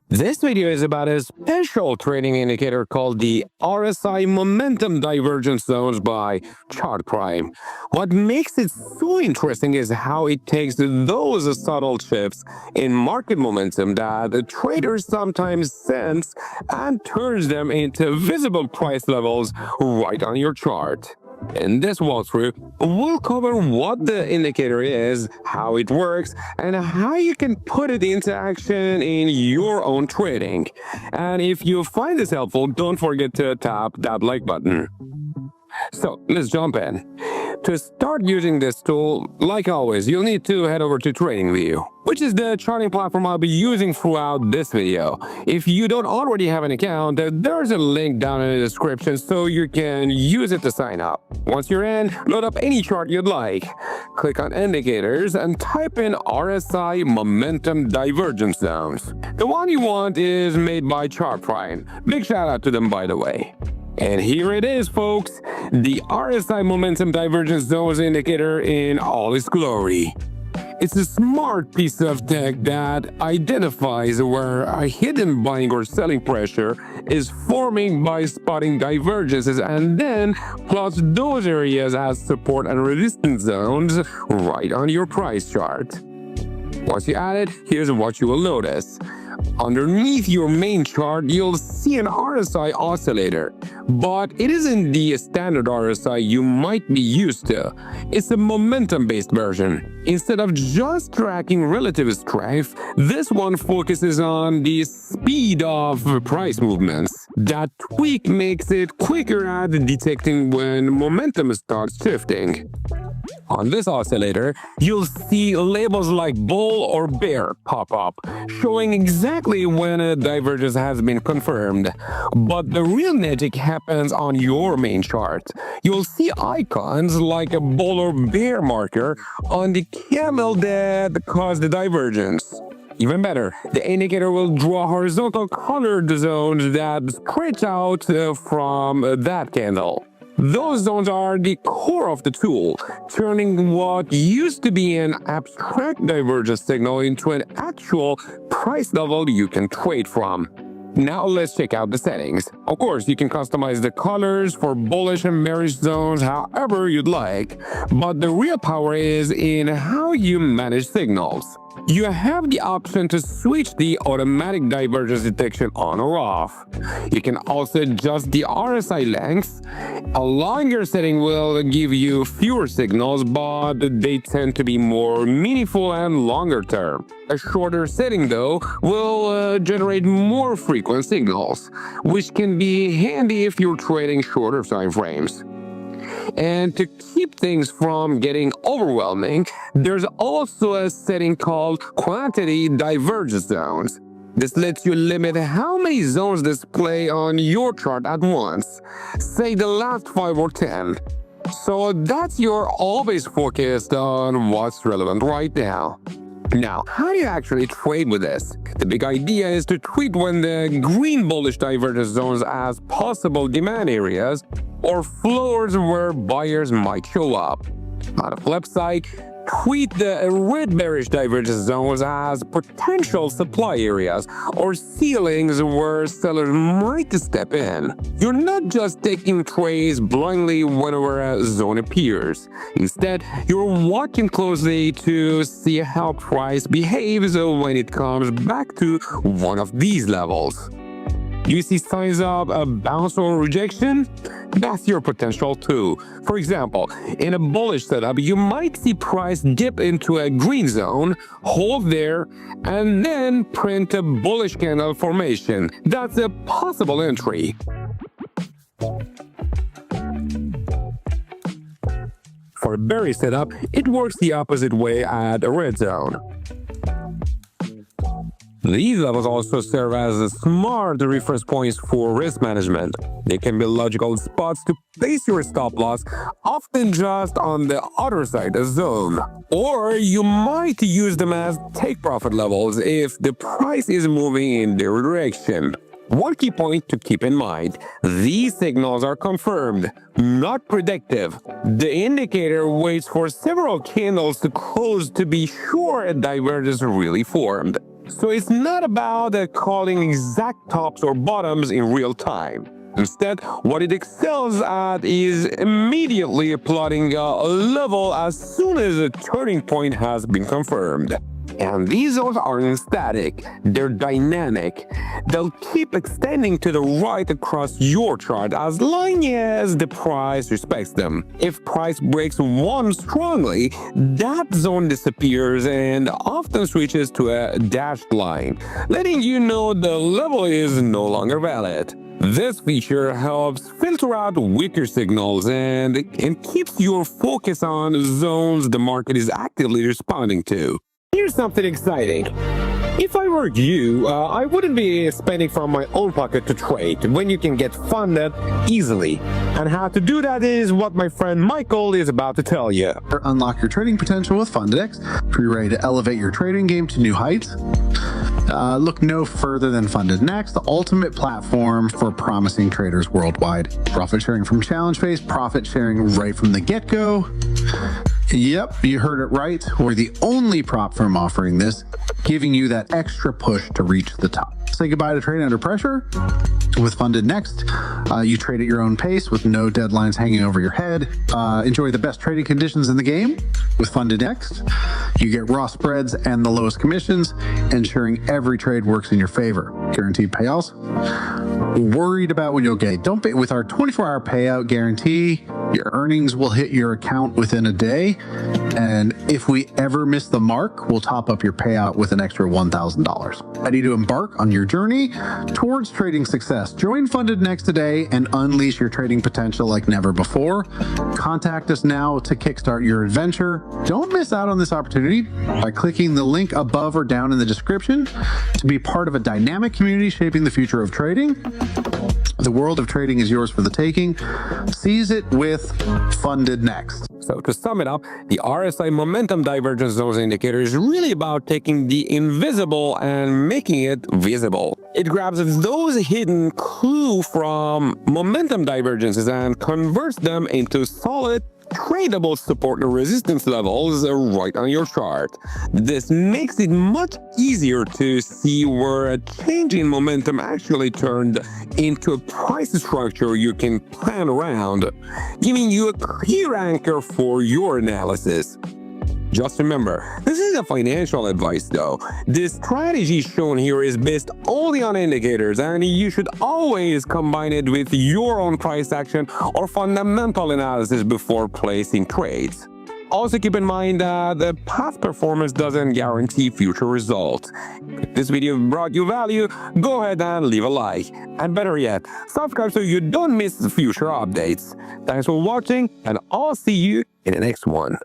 This video is about a special trading indicator called the RSI Momentum Divergence Zones by Chart Prime. What makes it so interesting is how it takes those subtle shifts in market momentum that the traders sometimes sense and turns them into visible price levels right on your chart. In this walkthrough, we'll cover what the indicator is, how it works, and how you can put it into action in your own trading. And if you find this helpful, don't forget to tap that like button. So let's jump in. To start using this tool, like always, you'll need to head over to TradingView, which is the charting platform I'll be using throughout this video. If you don't already have an account, there's a link down in the description so you can use it to sign up. Once you're in, load up any chart you'd like. Click on Indicators and type in RSI Momentum Divergence Zones. The one you want is made by Chart Prime. Big shout out to them, by the way. And here it is, folks, the RSI Momentum Divergence Zones indicator in all its glory. It's a smart piece of tech that identifies where a hidden buying or selling pressure is forming by spotting divergences and then plots those areas as support and resistance zones right on your price chart. Once you add it, here's what you will notice. Underneath your main chart, you'll see an RSI oscillator, but it isn't the standard RSI you might be used to. It's a momentum-based version. Instead of just tracking relative strength, this one focuses on the speed of price movements. That tweak makes it quicker at detecting when momentum starts shifting. On this oscillator, you'll see labels like bull or bear pop up, showing exactly when a divergence has been confirmed. But the real magic happens on your main chart. You'll see icons like a bull or bear marker on the camel that caused the divergence. Even better, the indicator will draw horizontal colored zones that stretch out from that candle. Those zones are the core of the tool, turning what used to be an abstract divergence signal into an actual price level you can trade from. Now let's check out the settings. Of course, you can customize the colors for bullish and bearish zones however you'd like, but the real power is in how you manage signals. You have the option to switch the automatic divergence detection on or off. You can also adjust the RSI length. A longer setting will give you fewer signals, but they tend to be more meaningful and longer term. A shorter setting, though, will generate more frequent signals, which can be handy if you're trading shorter time frames. And to keep things from getting overwhelming, there's also a setting called Quantity Divergence Zones. This lets you limit how many zones display on your chart at once, say the last 5 or 10. So that's you're always focused on what's relevant right now. Now, how do you actually trade with this? The big idea is to treat when the green bullish divergence zones as possible demand areas or floors where buyers might show up. On the flip side, treat the red bearish divergence zones as potential supply areas or ceilings where sellers might step in. You're not just taking trades blindly whenever a zone appears. Instead, you're watching closely to see how price behaves when it comes back to one of these levels. You see signs of a bounce or rejection? That's your potential too. For example, in a bullish setup, you might see price dip into a green zone, hold there, and then print a bullish candle formation. That's a possible entry. For a bearish setup, it works the opposite way at a red zone. These levels also serve as smart reference points for risk management. They can be logical spots to place your stop loss, often just on the other side of the zone. Or you might use them as take profit levels if the price is moving in their direction. One key point to keep in mind, these signals are confirmed, not predictive. The indicator waits for several candles to close to be sure a divergence really formed. So it's not about calling exact tops or bottoms in real time. Instead, what it excels at is immediately plotting a level as soon as a turning point has been confirmed. And these zones aren't static, they're dynamic. They'll keep extending to the right across your chart as long as the price respects them. If price breaks one strongly, that zone disappears and often switches to a dashed line, letting you know the level is no longer valid. This feature helps filter out weaker signals and keeps your focus on zones the market is actively responding to. Here's something exciting. If I were you, I wouldn't be spending from my own pocket to trade when you can get funded easily. And how to do that is what my friend Michael is about to tell you. Unlock your trading potential with FundedX. If you're ready to elevate your trading game to new heights, look no further than Funded Next, the ultimate platform for promising traders worldwide. Profit sharing from challenge phase, profit sharing right from the get-go. Yep, you heard it right. We're the only prop firm offering this, giving you that extra push to reach the top. Say goodbye to trading under pressure. With Funded Next, you trade at your own pace with no deadlines hanging over your head. Enjoy the best trading conditions in the game. With Funded Next, you get raw spreads and the lowest commissions, ensuring every trade works in your favor. Guaranteed payouts. Worried about when you'll get? Don't pay. With our 24-hour payout guarantee, your earnings will hit your account within a day. And if we ever miss the mark, we'll top up your payout with an extra $1,000. Ready to embark on your journey towards trading success? Join Funded Next today and unleash your trading potential like never before. Contact us now to kickstart your adventure. Don't miss out on this opportunity by clicking the link above or down in the description to be part of a dynamic community shaping the future of trading. The world of trading is yours for the taking. Seize it with Funded Next. So to sum it up, the RSI Momentum Divergence Zones indicator is really about taking the invisible and making it visible. It grabs those hidden clues from momentum divergences and converts them into solid, tradable support and resistance levels right on your chart. This makes it much easier to see where a change in momentum actually turned into a price structure you can plan around, giving you a clear anchor for your analysis. Just remember, this is a financial advice though. This strategy shown here is based only on indicators, and you should always combine it with your own price action or fundamental analysis before placing trades. Also keep in mind that the past performance doesn't guarantee future results. If this video brought you value, go ahead and leave a like. And better yet, subscribe so you don't miss future updates. Thanks for watching, and I'll see you in the next one.